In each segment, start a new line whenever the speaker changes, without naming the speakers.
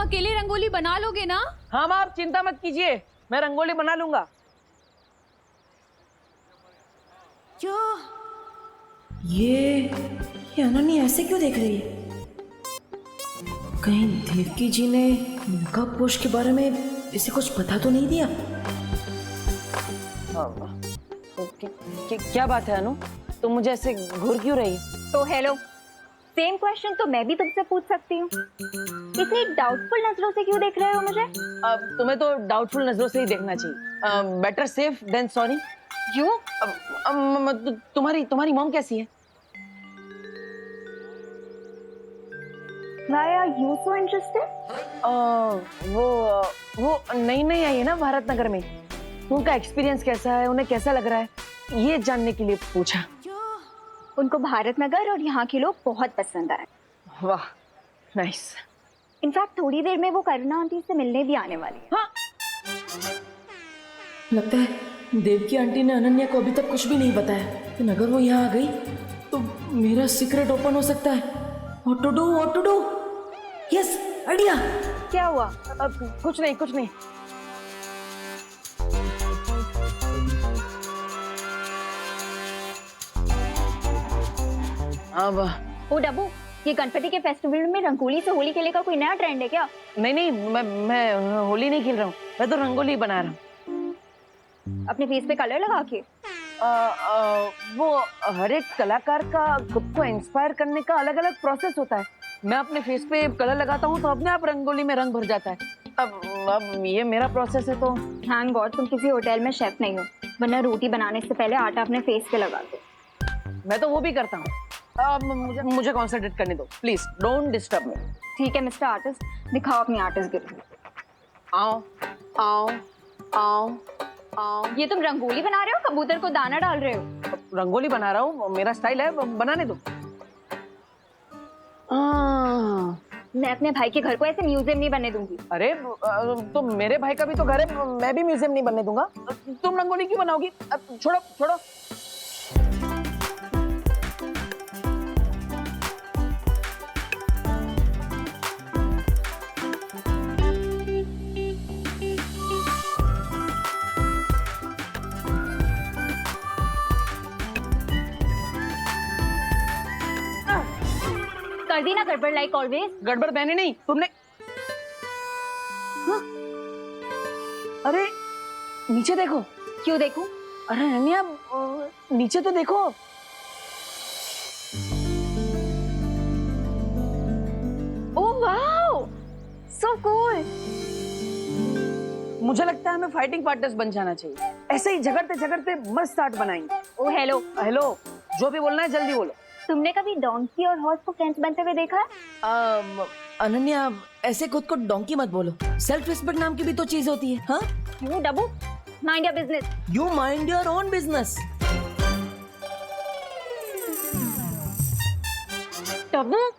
अकेले रंगोली बना लोगे ना?
हाँ माँ, आप चिंता मत कीजिए, मैं रंगोली बना लूंगा।
ये अनन्या ऐसे क्यों देख रही है? कहीं देवकी जी ने नकाब पोश के बारे में इसे कुछ पता तो नहीं दिया?
क्या बात है अनु, तुम मुझे ऐसे घूर क्यों रही?
तो हेलो, सेम क्वेश्चन तो मैं भी तुमसे पूछ सकती हूँ। इतनी डाउटफुल नजरों से क्यों देख रहे हो मुझे?
तुम्हें तो डाउटफुल नजरों से ही देखना चाहिए। Better safe than sorry.
क्यों?
तुम्हारी मॉम कैसी है?
Why are you so interested?
वो नई आई है ना भारत नगर में, उनका एक्सपीरियंस कैसा है, उन्हें कैसा लग रहा है, ये जानने के लिए पूछा।
उनको भारत नगर और यहाँ के लोग बहुत पसंद आए।
वाह, नाइस।
इनफैक्ट थोड़ी देर में वो करुणा आंटी से मिलने भी आने वाली है।
हाँ?
लगता है देवकी आंटी ने अनन्या को अभी तक कुछ भी नहीं बताया, लेकिन अगर वो यहाँ आ गई तो मेरा सीक्रेट ओपन हो सकता है। What to do? Yes, idea.
क्या हुआ?
कुछ नहीं। अब
ओ डब्बू, ये गणपति के फेस्टिवल में रंगोली से होली खेलने का कोई नया ट्रेंड है क्या?
नहीं, मैं होली नहीं खेल रहा हूँ, मैं तो रंगोली बना रहा हूँ।
अपने फेस पे कलर लगा के?
वो हर एक कलाकार का खुद को इंस्पायर करने का अलग अलग प्रोसेस होता है। मैं अपने फेस पे कलर लगाता हूँ तो अपने आप रंगोली में रंग भर जाता है। अब ये मेरा प्रोसेस है तो।
थैंक गॉड तुम किसी होटल में शेफ नहीं हो, वरना रोटी बनाने से पहले आटा अपने फेस पे लगा दो।
मैं तो वो भी करता हूँ। मुझे कॉन्सेंट्रेट करने दो प्लीज, डोंट डिस्टर्ब मी।
ठीक है मिस्टर आर्टिस्ट, दिखाओ अपनी आर्टिस्ट गिरी।
आओ।
ये तुम रंगोली बना रहे हो, कबूतर को दाना डाल रहे हो?
रंगोली बना रहा हूँ, मेरा स्टाइल है, बनाने दो।
मैं अपने भाई के घर को ऐसे म्यूजियम नहीं बनने दूंगी।
अरे तो मेरे भाई का भी तो घर है, मैं भी म्यूजियम नहीं बनने दूंगा। तुम रंगोली क्यों बनाओगी? छोड़ो।
कर दी ना गड़बड़, लाइक ऑलवेज।
गड़बड़ मैंने नहीं, तुमने। हाँ? अरे नीचे देखो।
क्यों देखूं?
अरे अनन्या, नीचे तो देखो।
Oh wow, so cool.
मुझे लगता है हमें फाइटिंग पार्टनर्स बन जाना चाहिए, ऐसे ही झगड़ते मस्त आर्ट बनाएंगे।
ओ हेलो,
जो भी बोलना है जल्दी बोलो।
तुमने कभी डोंकी और हॉर्स को फ्रेंड्स बनते हुए देखा है?
अनन्या, ऐसे खुद को डोंकी मत बोलो, सेल्फ रिस्पेक्ट नाम की भी तो चीज होती है। हाँ?
You Dabbu, mind your business.
You mind your own business.
Dabbu,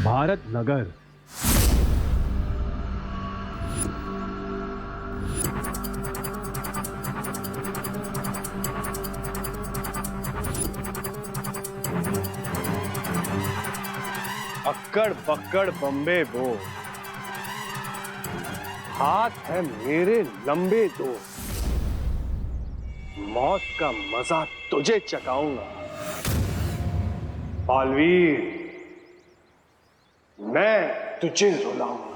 Bharat Nagar. अक्कड़ पक्कड़ बम्बे बो, हाथ है मेरे लंबे दो, मौत का मजा तुझे चखाऊंगा बालवीर, मैं तुझे रुलाऊंगा।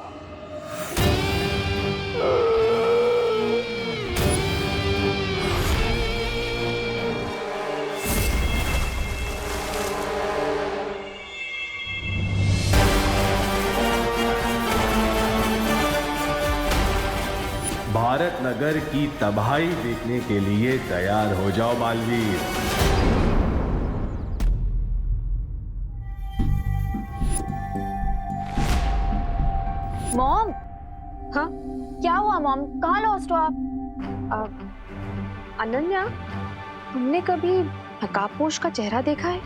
भारत नगर की तबाही देखने के लिए तैयार हो जाओ बालवीर।
मॉम। हाँ क्या हुआ मॉम, कहाँ लॉस्ट हो आप? अनन्या, हमने कभी
नकाबपोश का चेहरा देखा है?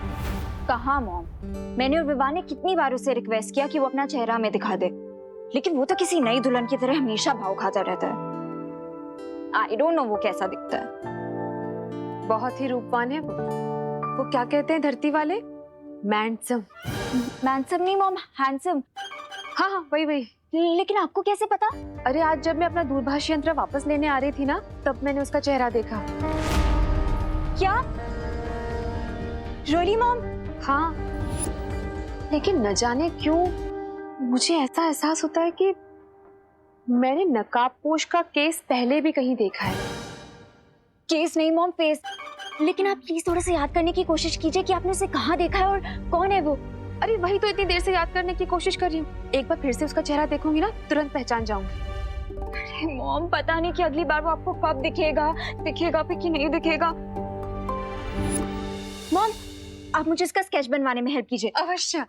कहाँ मॉम, मैंने और विवाह ने कितनी बार उसे रिक्वेस्ट किया कि वो अपना चेहरा हमें दिखा दे, लेकिन वो तो किसी नई दुल्हन की तरह हमेशा भाव खाता रहता है। आई डोंट नो वो कैसा दिखता है।
बहुत ही रूपवान है वो क्या कहते हैं धरती वाले? मैंडसम।
मैंसम नहीं मॉम, हैंडसम।
हाँ हाँ, वही वही।
लेकिन आपको कैसे पता?
अरे आज जब मैं अपना दूरभाष यंत्र वापस लेने आ रही थी ना, तब मैंने उसका चेहरा देखा।
क्या रियली मॉम?
हाँ, लेकिन न जाने क्यों मुझे ऐसा एहसास होता है कि मैंने नकाबपोश का केस पहले भी कहीं देखा है।
केस नहीं मॉम, फेस। लेकिन आप प्लीज थोड़ा सा याद करने की कोशिश कीजिए कि आपने उसे कहाँ देखा है और कौन है वो।
अरे वही तो इतनी देर से याद करने की कोशिश कर रही हूँ। एक बार फिर से उसका चेहरा देखूंगी ना, तुरंत पहचान जाऊंगी।
अरे मॉम, पता नहीं कि अगली बार वो आपको कब दिखेगा भी कि नहीं दिखेगा। मॉम, आप मुझे इसका स्केच बनवाने में हेल्प कीजिए।
अवश्य।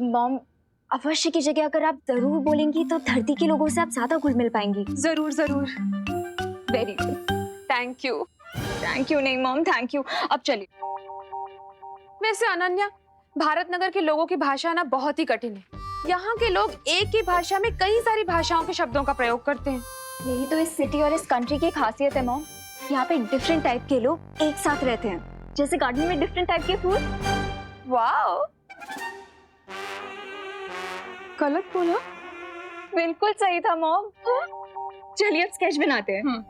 मॉम, अवश्य की जगह अगर आप जरूर बोलेंगी तो धरती के लोगों से आप ज्यादा घुल मिल पाएंगी।
जरूर जरूर।
Very good.
Thank you.
Thank you नहीं मॉम, थैंक यू। अब चलिए।
वैसे अनन्या, भारत नगर के लोगों की भाषा ना बहुत ही कठिन है। यहाँ के लोग एक ही भाषा में कई सारी भाषाओं के शब्दों का प्रयोग करते हैं।
यही तो इस सिटी और इस कंट्री की खासियत है मॉम। यहाँ पे डिफरेंट टाइप के लोग एक साथ रहते हैं, जैसे गार्डन में डिफरेंट टाइप के फूल।
वाओ, गलत बोला?
बिल्कुल सही था मॉम। चलिए अब स्केच बनाते हैं।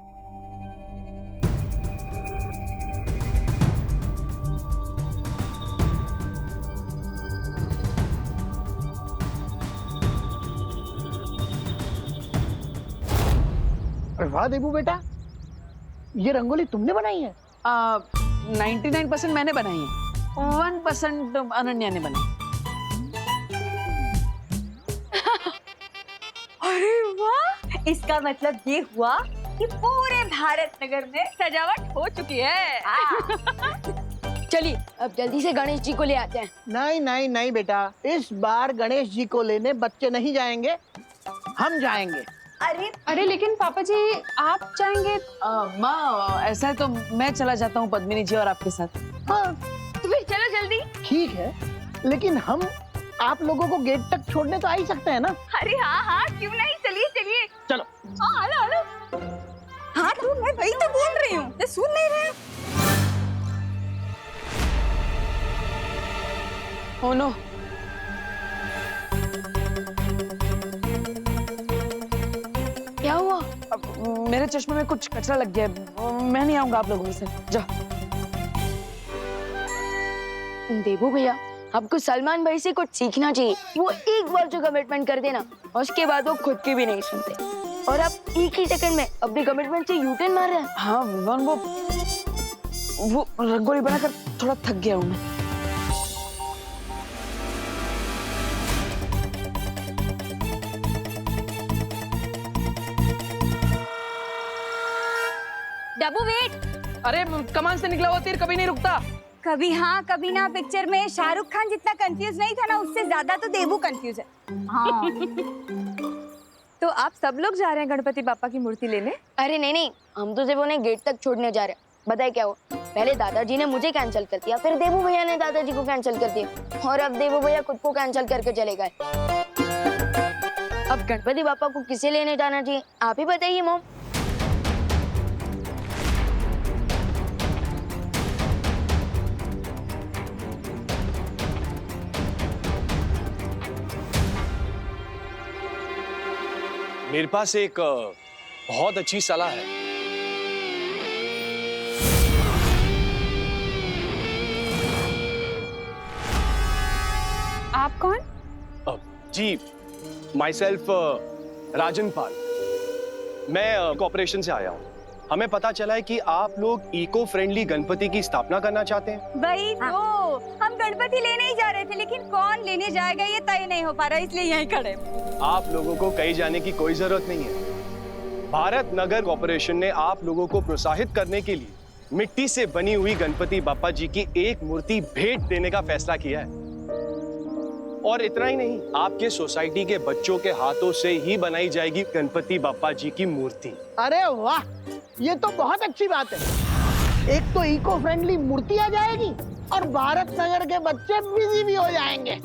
अरे वाह देबू बेटा, ये रंगोली तुमने बनाई है?
99% मैंने बनाई है, 1% अनन्या ने बनाई।
अरे वाह, इसका मतलब ये हुआ कि पूरे भारत नगर में सजावट हो चुकी है।
चलिए अब जल्दी से गणेश जी को ले आते हैं।
नहीं नहीं नहीं बेटा, इस बार गणेश जी को लेने बच्चे नहीं जाएंगे, हम जाएंगे।
अरे लेकिन पापा जी, आप जाएंगे?
माँ, ऐसा है तो मैं चला जाता हूँ पद्मिनी जी और आपके साथ।
हाँ
तो फिर चलो जल्दी।
ठीक है, लेकिन हम आप लोगों को गेट तक छोड़ने तो आ ही सकते हैं ना?
अरे हाँ हाँ, क्यों नहीं, चलिए चलिए।
चलो।
हाँ हेलो हेलो। हाँ तो मैं वही तो बोल रही हूँ, ये सुन नहीं रहे?
ओ नो,
क्या हुआ?
मेरे चश्मे में कुछ कचरा लग गया है। मैं नहीं आऊंगा आप लोगों में से। जाओ।
देबू भैया, आपको सलमान भाई से कुछ सीखना चाहिए। वो एक बार जो कमिटमेंट कर देना, उसके बाद वो खुद की भी नहीं सुनते, और आप एक ही सेकंड में अपने कमिटमेंट से यूटर्न मार रहे हैं।
हाँ विवान, वो रंगोली बनाकर थोड़ा थक गया हूँ मैं।
डब्बू वेट।
अरे कमान से निकला हुआ तीर कभी नहीं रुकता।
कभी हाँ कभी ना पिक्चर में शाहरुख खान जितना कंफ्यूज नहीं था ना, उससे ज्यादा तो देबू कंफ्यूज है। हाँ।
तो आप सब लोग जा रहे हैं गणपति बापा की मूर्ति लेने?
अरे नहीं नहीं, हम तो सिर्फ उन्हें गेट तक छोड़ने जा रहे हैं। बताए क्या हुआ, पहले दादाजी ने मुझे कैंसिल कर दिया, फिर देबू भैया ने दादाजी को कैंसिल कर दिया, और अब देबू भैया खुद को कैंसिल करके चले गए। अब गणपति बापा को किसे लेने जाना चाहिए, आप ही बताइए मॉम।
मेरे पास एक बहुत अच्छी सलाह है।
आप कौन?
जी, माई सेल्फ राजन पाल। मैं कॉर्पोरेशन से आया हूँ। हमें पता चला है कि आप लोग इको फ्रेंडली गणपति की स्थापना करना चाहते हैं।
वही तो, हम गणपति लेने ही जा रहे थे, लेकिन कौन लेने जाएगा ये तय नहीं हो पा रहा, इसलिए यहीं खड़े।
आप लोगों को कहीं जाने की कोई जरूरत नहीं है। भारत नगर कॉर्पोरेशन ने आप लोगों को प्रोत्साहित करने के लिए मिट्टी से बनी हुई गणपति बापा जी की एक मूर्ति भेंट देने का फैसला किया है। और इतना ही नहीं, आपके सोसाइटी के बच्चों के हाथों से ही बनाई जाएगी गणपति बापा जी की मूर्ति।
अरे वाह, ये तो बहुत अच्छी बात है। एक तो इको फ्रेंडली मूर्ति आ जाएगी और भारत नगर के बच्चे बिजी भी हो जाएंगे।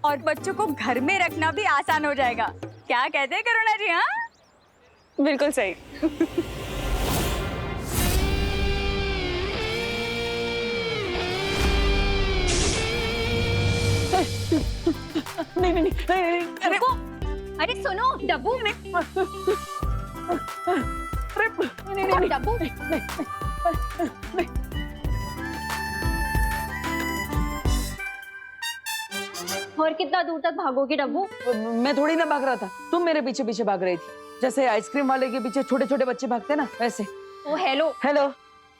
और बच्चों को घर में रखना भी आसान हो जाएगा। क्या कहते हैं करुणा जी? हाँ बिल्कुल सही।
नहीं,
अरे वो, अरे सुनो डब्बू में, डब्बू
और कितना दूर तक भागोगी डब्बू?
मैं थोड़ी ना भाग रहा था, तुम मेरे पीछे पीछे भाग रही थी, जैसे आइसक्रीम वाले के पीछे छोटे छोटे बच्चे भागते ना, वैसे।
ओ हेलो
हेलो।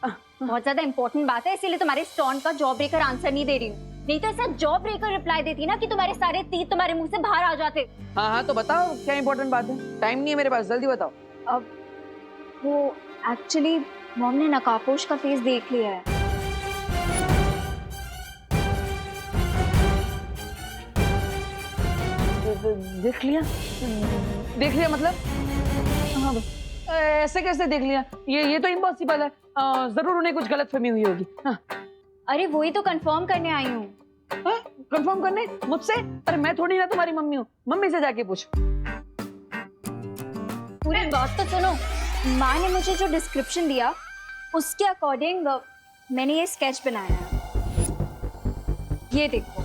बहुत ज्यादा इंपॉर्टेंट बात है, इसीलिए तुम्हारे स्टोन का जॉब ब्रेकर आंसर नहीं दे रही हूँ। नहीं तो ऐसा जॉब ब्रेकर रिप्लाई देती ना कि तुम्हारे सारे तीर तुम्हारे मुंह से बाहर आ जाते।
हाँ तो बताओ क्या इंपॉर्टेंट बात है? टाइम नहीं है मेरे पास, जल्दी बताओ।
अब वो एक्चुअली मॉम ने नकाबपोश का फेस देख लिया है।
देख लिया? देख लिया मतलब? हाँ, ऐसे कैसे देख लिया? ये तो इम्पॉसिबल है। जरूर उन्हें कुछ गलतफहमी हुई होगी। हाँ।
अरे वही तो कंफर्म करने आई हूँ।
कंफर्म करने? मुझसे? अरे मैं थोड़ी ना तुम्हारी मम्मी हूँ, मम्मी से जाके पूछ।
पूरी बात तो सुनो। माँ ने मुझे जो डिस्क्रिप्शन दिया उसके अकॉर्डिंग मैंने ये स्केच बनाया है। ये देखो।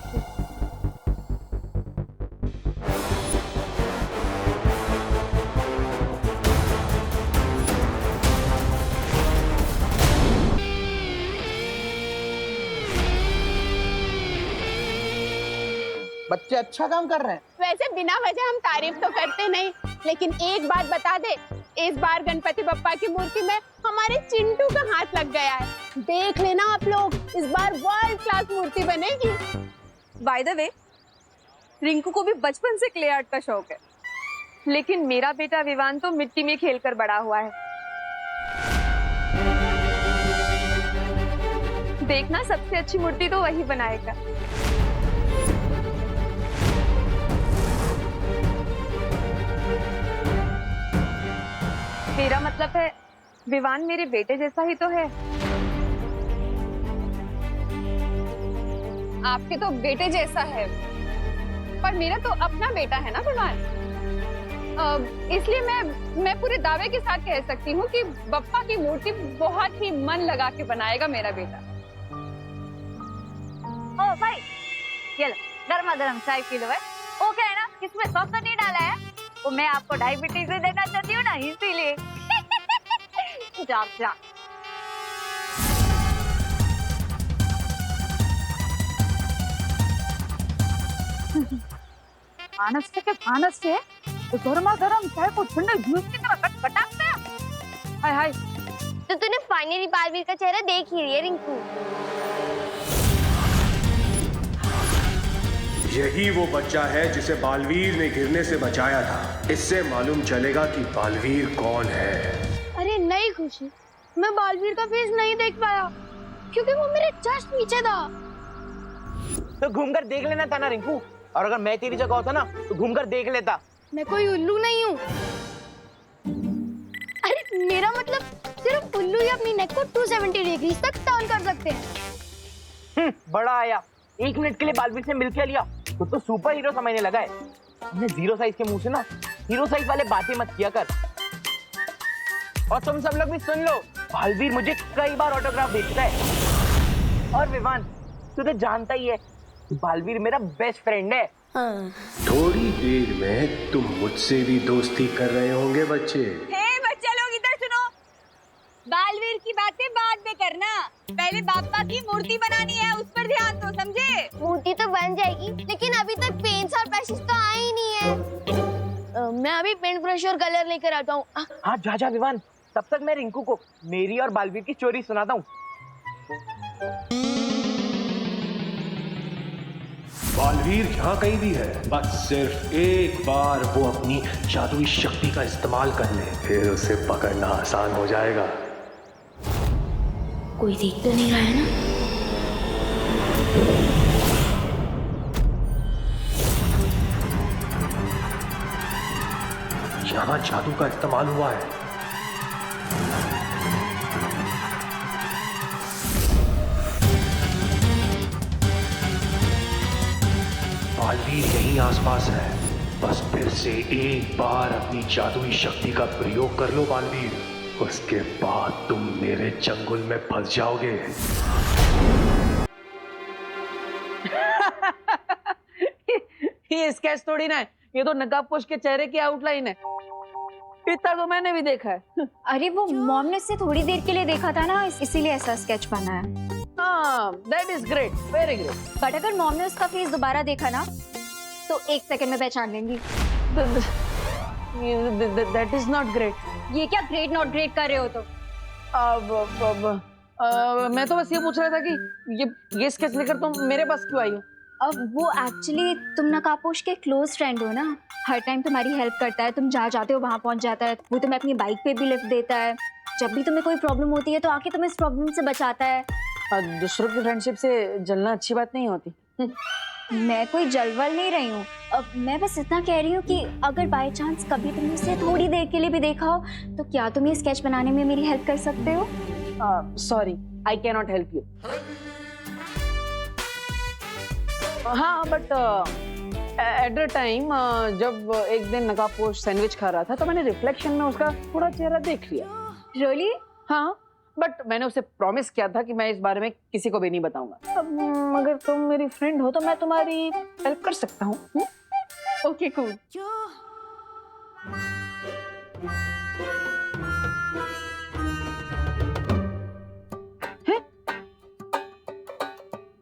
बच्चे अच्छा काम कर रहे हैं।
वैसे बिना वजह हम तारीफ तो करते नहीं, लेकिन एक बात बता दे, इस बार गणपति बप्पा की मूर्ति में हमारे चिंटू का हाथ लग गया है। देख लेना आप लोग, इस बार वर्ल्ड क्लास मूर्ति बनेगी।
बाय द वे, रिंकू को भी बचपन से क्ले आर्ट का शौक है, लेकिन मेरा बेटा विवान तो मिट्टी में खेलकर बड़ा हुआ है। देखना, सबसे अच्छी मूर्ति तो वही बनाएगा। मेरा मतलब है विवान मेरे बेटे जैसा ही तो है।
आपके तो बेटे जैसा है, पर मेरा तो अपना बेटा है ना विवान। इसलिए मैं पूरे दावे के साथ कह सकती हूँ कि बप्पा की मूर्ति बहुत ही मन लगा के बनाएगा मेरा बेटा।
ओ भाई, ये लो गर्मा गर्म चाय पी लो। है वो क्या है ना, इसमें सॉस नहीं डाला है, वो मैं आपको डायबिटीज से देना चाहती हूँ ना, इसीलिए। जा जा। मानस से गर्मा गर्म चाय को ठंडे जूस की तरह खटखटाते हैं। हाय हाय।
तो तूने फाइनली बालवीर का चेहरा देख ही लिया रिंकू।
यही वो बच्चा है जिसे बालवीर ने गिरने से बचाया था। इससे मालूम चलेगा कि बालवीर कौन है।
अरे नहीं खुशी, मैं बालवीर का फेस नहीं देख पाया क्योंकि वो मेरे जस्ट पीछे था।
तो घूमकर देख लेना था ना रिंकू, और अगर मैं तेरी जगह होता ना तो घूमकर देख लेता।
मैं कोई उल्लू नहीं हूँ। अरे मेरा मतलब सिर्फ उल्लू ही अपनी नेक को 270 डिग्री तक टर्न कर सकते हैं।
बड़ा आया, 1 मिनट के लिए बालवीर से मिल के लिया तो सुपर हीरो समझने लगा है। हमने 0 साइज के मुंह से ना हीरो साइज वाले बातें मत किया कर। और तुम सब लोग भी सुन लो, बालवीर मुझे कई बार ऑटोग्राफ भेजता है। और विवान, तू तो जानता ही है बालवीर मेरा बेस्ट फ्रेंड है।
थोड़ी देर में तुम मुझसे भी दोस्ती कर रहे होंगे बच्चे।
हे बच्चे लोग इधर सुनो, बालवीर की बातें बाद में करना, पहले बाप्पा की मूर्ति बनानी है, उस पर ध्यान दो, समझे?
मूर्ति तो बन जाएगी, लेकिन अभी तक पेंट्स और ब्रशेस तो आए ही नहीं है। मैं अभी पेंट ब्रश और कलर लेकर आता हूँ।
हाँ जा विवान, तब तक मैं रिंकू को मेरी और बालवीर की स्टोरी सुनाता हूँ।
बालवीर यहाँ कहीं भी है, बस सिर्फ एक बार वो अपनी जादुई शक्ति का इस्तेमाल कर ले, फिर उसे पकड़ना आसान हो जाएगा।
कोई देख तो नहीं रहा है ना?
यहाँ जादू का इस्तेमाल हुआ है। बालवीर यहीं आसपास है। बस फिर से एक बार अपनी जादुई शक्ति का प्रयोग कर लो बालवीर, उसके बाद तुम मेरे चंगुल में फंस जाओगे।
ये स्केच थोड़ी ना है, ये तो नकाबपोश के चेहरे की आउटलाइन है। इतना तो मैंने भी देखा है।
अरे वो मॉम ने इससे थोड़ी देर के लिए देखा था ना, इसीलिए ऐसा स्केच बना है।
हाँ, that is great, very great.
But अगर मॉम ने उसका फेस दोबारा देखा ना तो 1 सेकंड में पहचान लेंगी।
That is not great.
ये क्या ग्रेट नॉट ग्रेट कर रहे हो तुम?
मैं तो बस ये पूछ रहा था कि ये स्केच लेकर तुम मेरे पास क्यों आई हो?
अब वो एक्चुअली तुम नकाबपोश के क्लोज फ्रेंड हो ना, हर टाइम तुम्हारी हेल्प करता है, तुम जहाँ जाते हो वहाँ पहुँच जाता है, वो तुम्हें अपनी बाइक पे भी लिफ्ट देता है, जब भी तुम्हें कोई प्रॉब्लम होती है तो आके तुम्हें इस प्रॉब्लम से बचाता है।
दूसरों की फ्रेंडशिप से जलना अच्छी बात नहीं होती।
मैं कोई जलवल नहीं रही हूँ, अब मैं बस इतना कह रही हूँ कि अगर बाय चांस कभी तुमने उसे थोड़ी देर के लिए भी देखा हो तो क्या तुम ये स्केच बनाने में मेरी हेल्प कर सकते हो?
Sorry, I can not help you. हाँ, बट एट द टाइम जब एक दिन नकाबपोश सैंडविच खा रहा था तो मैंने रिफ्लेक्शन में उसका थोड़ा चेहरा देख लिया।
रियली?
हाँ, बट मैंने उसे प्रॉमिस किया था कि मैं इस बारे में किसी को भी नहीं बताऊंगा। अब अगर तुम मेरी फ्रेंड हो तो मैं तुम्हारी हेल्प कर सकता हूँ।
Okay cool.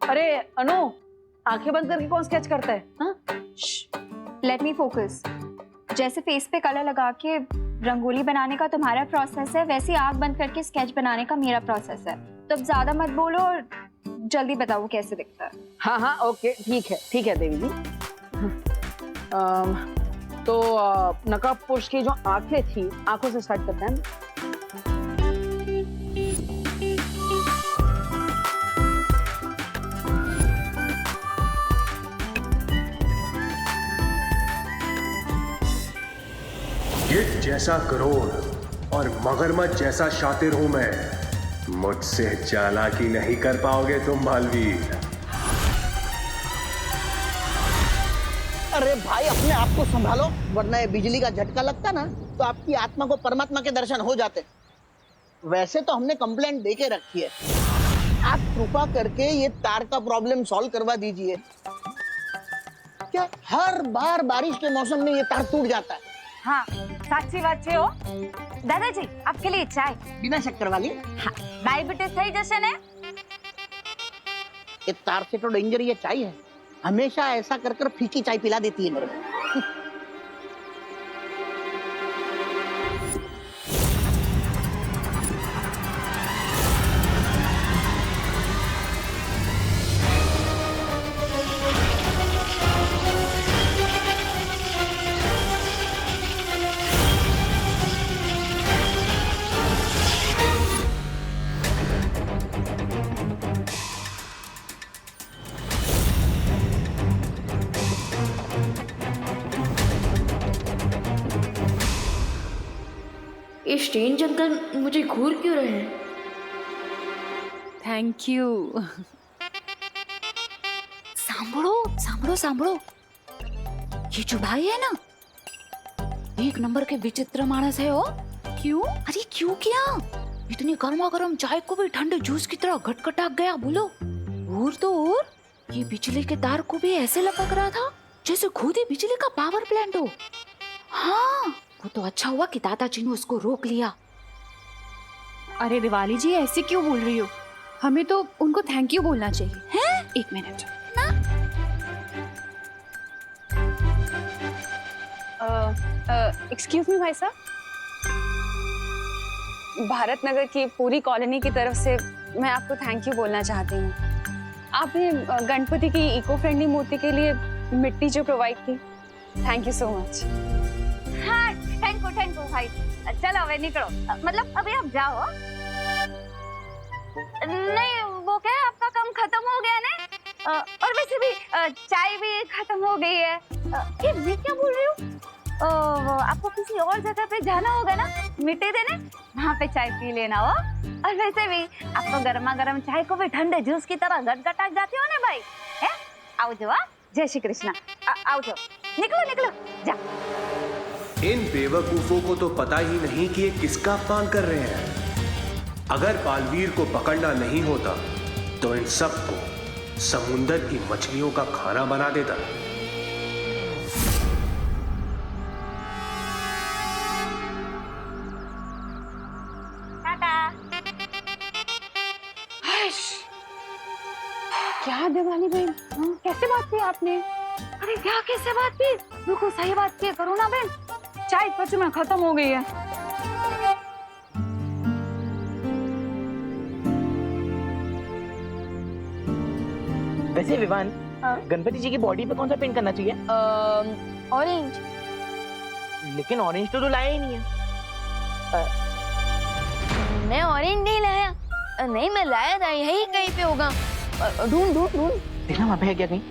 अरे अनु, आंखें बंद करके कौन स्केच करता है? हाँ?
Let me focus. जैसे फेस पे कलर लगा के रंगोली बनाने का तुम्हारा प्रोसेस है, वैसे आंख बंद करके स्केच बनाने का मेरा प्रोसेस है। तो अब ज्यादा मत बोलो और जल्दी बताओ कैसे दिखता है।
हाँ हाँ, ओके, ठीक है देवी जी। तो नकाबपोश की जो आंखें थी, आंखों से स्टार्ट करते हैं।
गिद्ध जैसा करोड़ और मगरमच्छ जैसा शातिर हूं मैं, मुझसे चालाकी नहीं कर पाओगे तुम बालवीर।
अरे भाई, अपने आप को संभालो, वरना ये बिजली का झटका लगता ना तो आपकी आत्मा को परमात्मा के दर्शन हो जाते। वैसे तो हमने कंप्लेंट दे के रखी है, आप कृपा करके ये तार का प्रॉब्लम सॉल्व करवा दीजिए। क्या हर बार बारिश के मौसम में ये तार टूट जाता है?
हाँ, साक्षी बात हो। दादाजी, आपके लिए चाय
बिना शक्कर वाली।
हाँ, डायबिटीज થઈ જશે ને?
ये तार से तो डेंजर ये चाय है, हमेशा ऐसा कर कर फीकी चाय पिला देती है मेरे को।
ये स्ट्रेंज अंकल मुझे घूर क्यों रहे हैं?
Thank you.
सांभळो सांभळो सांभळो, ये जो भाई है ना, एक नंबर के विचित्र मानस है। हो क्यों? अरे क्यों क्या? इतनी गर्मा गर्म चाय को भी ठंडे जूस की तरह घटघटा गया। बोलो। और तो और ये बिजली के तार को भी ऐसे लपक रहा था जैसे खुद ही बिजली का पावर प्लांट हो। हाँ, वो तो अच्छा हुआ कि दादाजी ने उसको रोक लिया।
अरे दिवाली जी, ऐसे क्यों बोल रही हो? हमें तो उनको थैंक यू बोलना चाहिए।
हैं?
1 मिनट।
एक्सक्यूज मी भाई साहब, भारत नगर की पूरी कॉलोनी की तरफ से मैं आपको थैंक यू बोलना चाहती हूँ। आपने गणपति की इको फ्रेंडली मूर्ति के लिए मिट्टी जो प्रोवाइड की, थैंक यू सो मच।
हाँ, थैंक यू भाई। चलो अब निकलो, मतलब अभी आप जाओ। नहीं, वो क्या है, आपका काम खत्म हो गया ना, और वैसे भी चाय भी खत्म हो गई है। ये मैं क्या बोल रही हूँ, आपको किसी और जगह पे जाना होगा ना मिट्टी देने, वहाँ पे चाय पी लेना हो। और वैसे भी आपको गर्मा गर्म चाय को भी ठंडे जूस की तरह गटगटा जाती हो ना भाई, है? आओ जो, जय श्री कृष्णा आओ जाओ निकलो निकलो जा
इन बेवकूफों को तो पता ही नहीं कि ये किसका अपमान कर रहे हैं। अगर बालवीर को पकड़ना नहीं होता तो इन सबको समुंदर की मछलियों का खाना बना देता।
क्या दिवाली बहन कैसे बात की आपने? अरे क्या कैसे बात की? बिल्कुल सही बात की करो ना बहन। चाय सच में खत्म हो गई है।
वैसे विवान गणपति जी की बॉडी पे कौन सा पेंट करना चाहिए?
ऑरेंज।
लेकिन ऑरेंज तो लाया ही नहीं है।
मैं ऑरेंज नहीं लाया। नहीं मैं लाया था, यही कहीं पे होगा। ढूंढ ढूंढ ढूंढ
देखना वहां पे है क्या कहीं।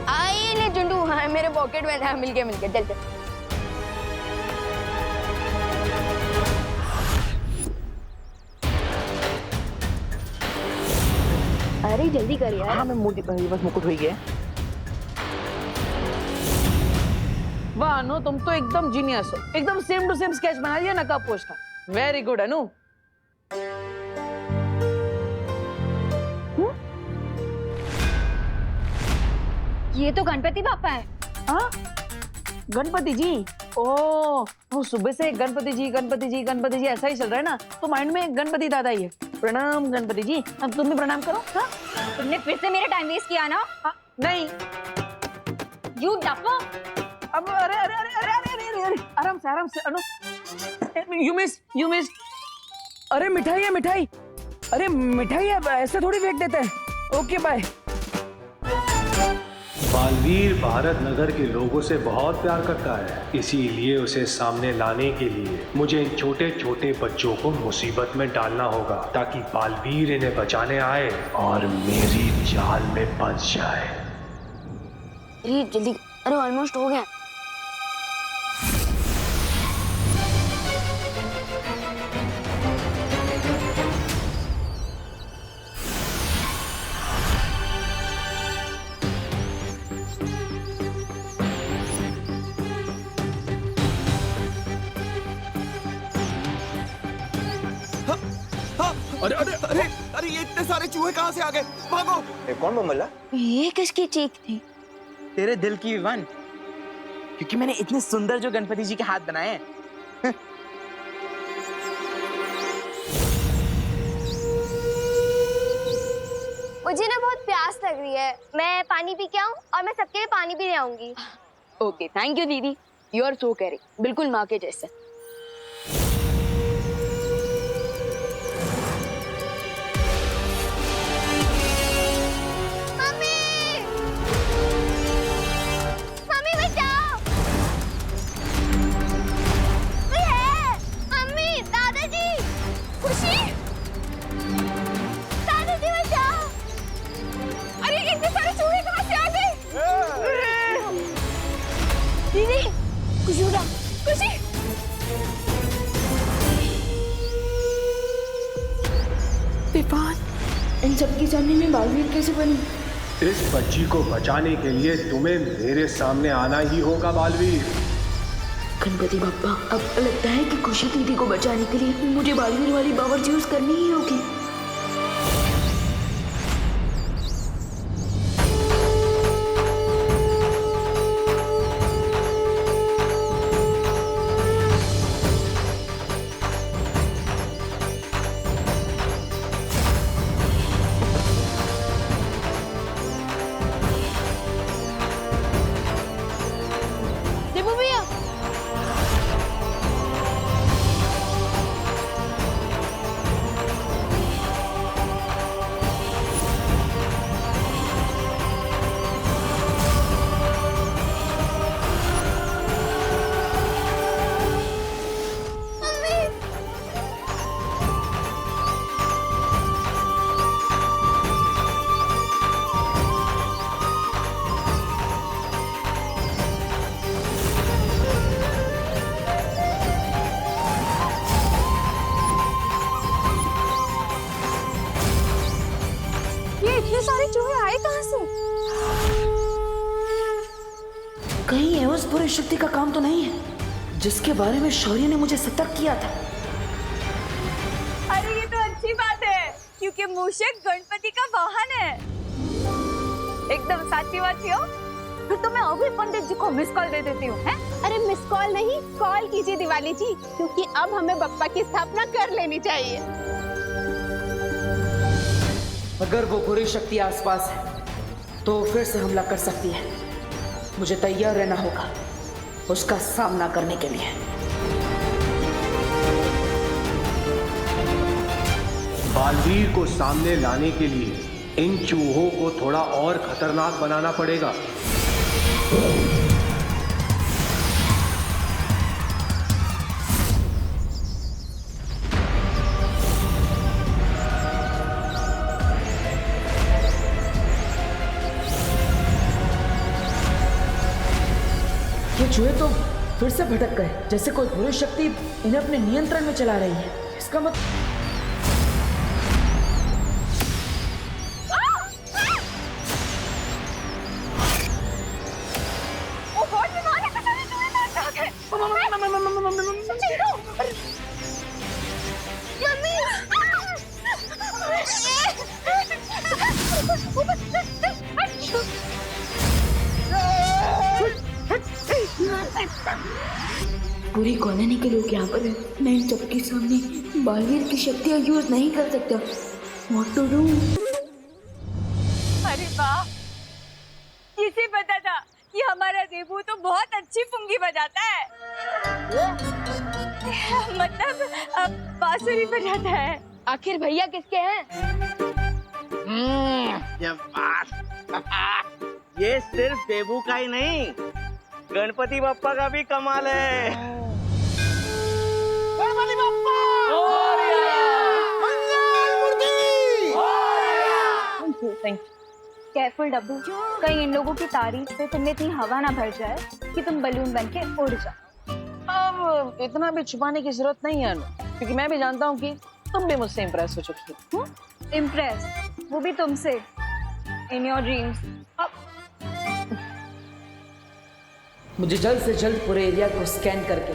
आई ले चुंडू, हाँ मेरे पॉकेट में था। मिल गया चल चल। अरे जल्दी कर यार।
हाँ मैं मोदी बस मुकुट हो गया।
वाह अनु, तुम तो एकदम जीनियस हो। एकदम सेम टू सेम स्केच बना दिया नकाब पोश का। वेरी गुड अनु।
ये तो गणपति बापा है।
हाँ गणपति जी। ओ वो सुबह से गणपति जी ऐसा ही चल रहा है ना, तो माइंड में गणपति दादा ही है। प्रणाम गणपति जी। अब तुम भी प्रणाम करो। हाँ
तुमने फिर से मेरा टाइम वेस्ट किया ना?
नहीं
यू डफो।
अब अरे आराम से अनु। You miss. अरे मिठाई है मिठाई। अरे मिठाई है, ऐसे थोड़ी फेंक देते हैं। Okay bye.
बालवीर भारत नगर के लोगों से बहुत प्यार करता है, इसीलिए उसे सामने लाने के लिए मुझे इन छोटे छोटे बच्चों को मुसीबत में डालना होगा ताकि बालवीर इन्हें बचाने आए और मेरी जाल में फंस जाए।
अरे जल्दी। अरे ऑलमोस्ट हो गया।
अरे ये इतने सारे चूहे कहाँ से आ गए? भागो!
ये कौन बमला?
ये किसकी चीख थी?
तेरे दिल की विवान, क्योंकि मैंने इतने सुंदर जो गणपति जी के हाथ बनाए हैं।
मुझे ना बहुत प्यास लग रही है, मैं पानी पी के आऊं और मैं सबके लिए पानी भी ले आऊंगी।
ओके थैंक यू दीदी, यू आर सो केयरिंग, बिल्कुल माँ के जैसे। इन सबके सामने में बालवीर कैसे बनी?
इस बच्ची को बचाने के लिए तुम्हें मेरे सामने आना ही होगा बालवीर।
गणपति बप्पा, अब लगता है कि खुशी दीदी को बचाने के लिए मुझे बालवीर वाली पावर यूज करनी ही होगी। बुरी शक्ति का काम तो नहीं है जिसके बारे में शौर्य ने मुझे सतर्क किया था।
अरे ये तो अच्छी बात है क्योंकि मूषक गणपति का वाहन है। एकदम साची बात हो। फिर तो मैं अभी पंडित जी को मिस कॉल दे देती हूँ।
अरे मिस कॉल नहीं, कॉल कीजिए दिवाली जी, क्योंकि अब हमें बप्पा की स्थापना कर लेनी चाहिए।
अगर वो बुरी शक्ति आसपास है तो फिर से हमला कर सकती है। मुझे तैयार रहना होगा उसका सामना करने के लिए।
बालवीर को सामने लाने के लिए इन चूहों को थोड़ा और खतरनाक बनाना पड़ेगा।
ये चूहे तो फिर से भटक गए, जैसे कोई बुरी शक्ति इन्हें अपने नियंत्रण में चला रही है। इसका मतलब पूरी कॉलोनी के लोग यहाँ पर हैं। मैं इन सबके सामने बालवीर की शक्तियाँ यूज नहीं कर सकता। What to do?
अरे वाह, किसे पता था कि हमारा देबू तो बहुत अच्छी पुंगी बजाता है। मतलब बांसुरी बजाता है।
आखिर भैया किसके हैं?
ये सिर्फ देबू का ही नहीं, गणपति बप्पा का भी कमाल है। गणपति बप्पा!
केयरफुल डब्बू, कहीं इन लोगों की तारीफ से तुम्हें इतनी हवा ना भर जाए कि तुम बलून बन के उड़ जाओ।
अब इतना भी छुपाने की जरूरत नहीं है अनु, क्योंकि मैं भी जानता हूँ कि तुम भी मुझसे इम्प्रेस हो चुकी हो।
इम्प्रेस, वो भी तुमसे, इन योर ड्रीम्स।
मुझे जल्द से जल्द पूरे एरिया को स्कैन करके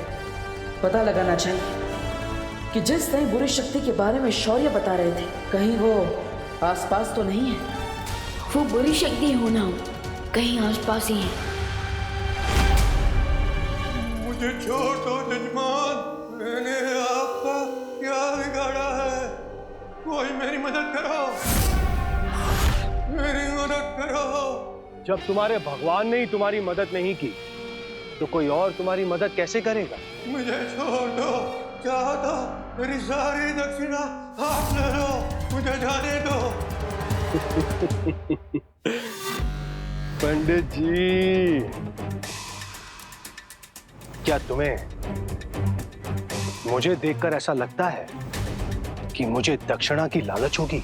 पता लगाना चाहिए कि जिस नई बुरी शक्ति के बारे में शौर्य बता रहे थे कहीं वो आसपास तो नहीं है।
वो बुरी शक्ति होना हो कहीं आसपास ही है।
मुझे छोड़ दो जजमान, मैंने आपका क्या बिगाड़ा है? कोई मेरी मदद करो, मेरी मदद करो।
जब तुम्हारे भगवान ने ही तुम्हारी मदद नहीं की तो कोई और तुम्हारी मदद कैसे करेगा?
मुझे छोड़ दो, चाहो तो मेरी सारी दक्षिणा हाथ ले लो, मुझे जाने दो।
पंडित जी, क्या तुम्हें मुझे देखकर ऐसा लगता है कि मुझे दक्षिणा की लालच होगी?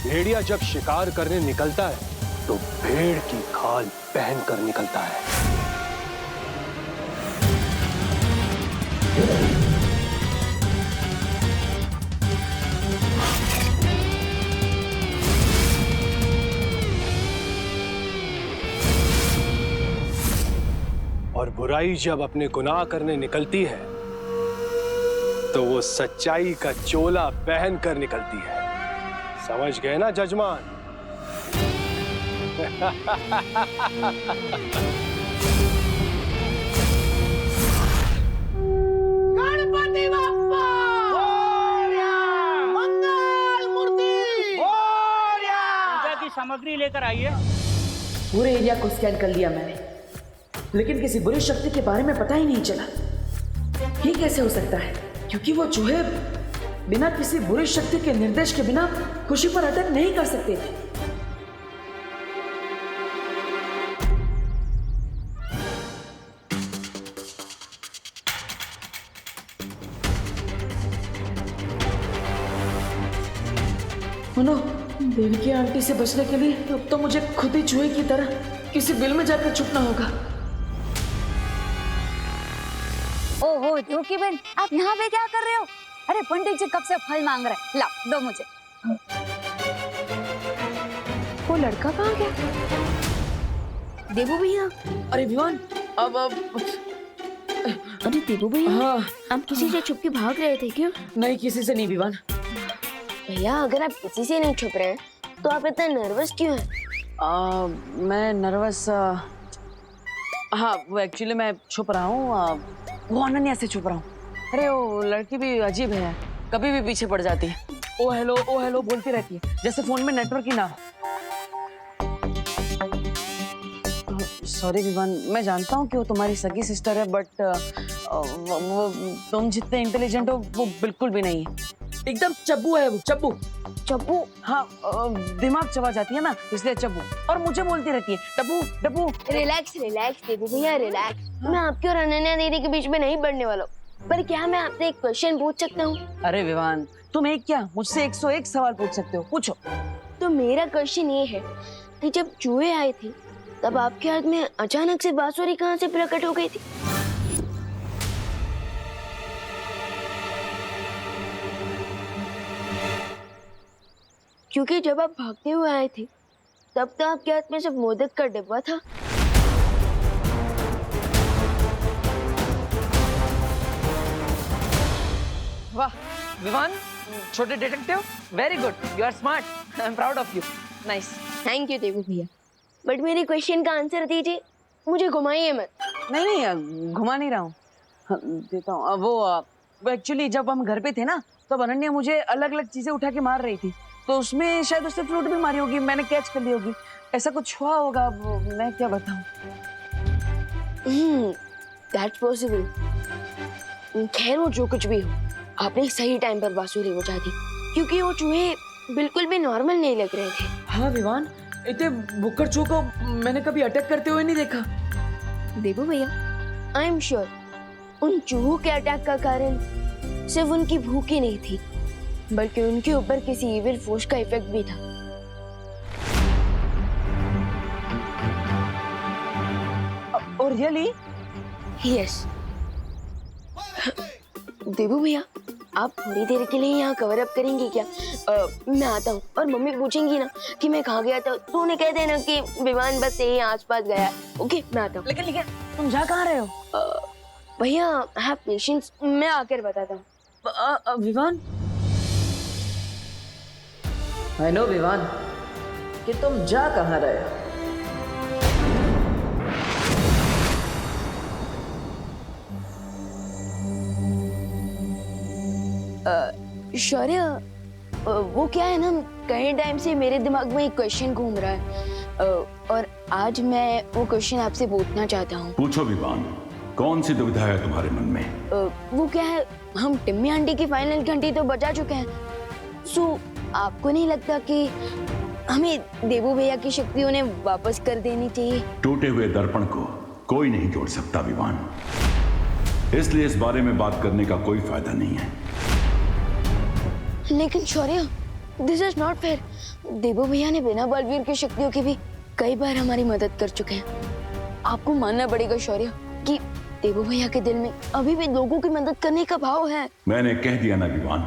भेड़िया जब शिकार करने निकलता है तो भेड़ की खाल पहन कर निकलता है। और बुराई जब अपने गुनाह करने निकलती है तो वो सच्चाई का चोला पहन कर निकलती है। समझ गए ना जजमान?
गणपति बप्पा! मंगल मूर्ति!
पूजा की सामग्री लेकर आइए।
पूरे एरिया को स्कैन कर लिया मैंने, लेकिन किसी बुरी शक्ति के बारे में पता ही नहीं चला। ये कैसे हो सकता है? क्योंकि वो चूहे बिना किसी बुरी शक्ति के निर्देश के बिना खुशी पर अटैक नहीं कर सकते थे। मनो, देवकी आंटी से बचने के लिए अब तो मुझे खुद ही चूहे की तरह किसी बिल में जाकर छुपना होगा।
ओहो देवकी बहन, आप यहाँ पे क्या कर रहे हो? अरे पंडित जी कब से फल मांग रहे हैं, लाओ दो मुझे।
वो लड़का कहाँ गया?
देबू भैया,
अरे विवान, अब
अरे देबू भैया,
हाँ।
आप किसी से छुप के भाग रहे थे क्या?
नहीं, किसी से नहीं विवान।
भैया अगर आप किसी से नहीं छुप रहे तो आप इतना नर्वस क्यों हैं?
मैं नर्वस, हाँ वो एक्चुअली मैं छुप रहा हूँ, वो अनन्या से छुप रहा हूँ। अरे वो लड़की भी अजीब है, कभी भी पीछे पड़ जाती है, ओ हेलो बोलती रहती है, जैसे फोन में नेटवर्क ही ना हो। सॉरी विवान, मैं जानता हूँ कि वो तुम्हारी सगी सिस्टर है, बट वो तुम जितने इंटेलिजेंट हो वो बिल्कुल भी नहीं है।
एकदम चब्बू है वो, चब्बू।
चब्बू? हाँ, दिमाग चबा जाती है ना, इसलिए चब्बू। और मुझे बोलती रहती है डब्बू डब्बू।
रिलैक्स देबू भैया, रिलैक्स। मैं आपके और अनन्या दीदी के बीच में नहीं बढ़ने वाला हूँ, पर क्या मैं आपसे एक क्वेश्चन पूछ सकता हूँ?
अरे विवान, तुम एक क्या मुझसे 101 सवाल पूछ सकते हो, पूछो।
तो मेरा क्वेश्चन ये है कि जब चूहे आए थे तब आपके हाथ में अचानक से बांसुरी कहाँ से प्रकट हो गई थी? क्योंकि जब आप भागते हुए आए थे तब तो आपके हाथ में सिर्फ मोदक का डिब्बा था।
वाह विवान, छोटे detective, very good, you are smart, I am proud of you, nice.
Thank you Debu भैया, बट मेरे क्वेश्चन का आंसर दीजिए, मुझे घुमाइए मत।
नहीं घुमा नहीं रहा हूँ, देता हूँ। वो एक्चुअली जब हम घर पे थे ना, तब अनन्या मुझे अलग अलग चीजें उठा के मार रही थी, तो उसमें शायद उसने फ्रूट भी मारी होगी, मैंने कैच कर ली होगी, ऐसा कुछ हुआ होगा, मैं क्या बताऊँ।
That's possible. खैर वो जो कुछ भी हो, आपने सही टाइम पर बांसुरी बजा दी, क्योंकि वो चूहे बिल्कुल भी नॉर्मल नहीं लग रहे थे।
हाँ विवान, इतने बुक्कड़ चूहों को मैंने कभी अटैक करते हुए नहीं देखा।
देबू भैया, आई एम श्योर उन चूहों के अटैक का कारण सिर्फ उनकी भूख ही नहीं थी, बल्कि उनके ऊपर किसी इविल फोर्स का इफेक्ट भी था।
और रियली?
यस। देबू भैया, आप थोड़ी देर के लिए यहाँ कवर अप करेंगे क्या? मैं आता हूँ, और मम्मी पूछेंगी ना कि मैं कहाँ गया था, तो उन्हें कह देना कि विमान बस यही आसपास गया। ओके, मैं आता हूँ।
लेकिन तुम जा कहाँ रहे हो?
भैया हैव पेशेंस, मैं आकर बताता हूँ।
विवान, आई नो विवान कि तुम जा कहाँ रहे हो।
शौर्य, वो क्या है ना, कई टाइम से मेरे दिमाग में एक क्वेश्चन घूम रहा है, और आज मैं वो क्वेश्चन आपसे पूछना चाहता हूँ।
पूछो विवान, कौन सी दुविधा है तुम्हारे मन में?
वो क्या है, हम टिम्मी आंटी की फाइनल घंटी तो बजा चुके हैं, सो आपको नहीं लगता कि हमें देबू भैया की शक्ति उन्हें वापस कर देनी चाहिए?
टूटे हुए दर्पण को कोई नहीं जोड़ सकता विवान, इसलिए इस बारे में बात करने का कोई फायदा नहीं है।
लेकिन शौर्य, दिस इज नॉट फेयर। देबू भैया ने बिना बलवीर की शक्तियों के भी कई बार हमारी मदद कर चुके हैं। आपको मानना पड़ेगा शौर्य कि देबू भैया के दिल में अभी भी लोगों की मदद करने का भाव है।
मैंने कह दिया ना विवान,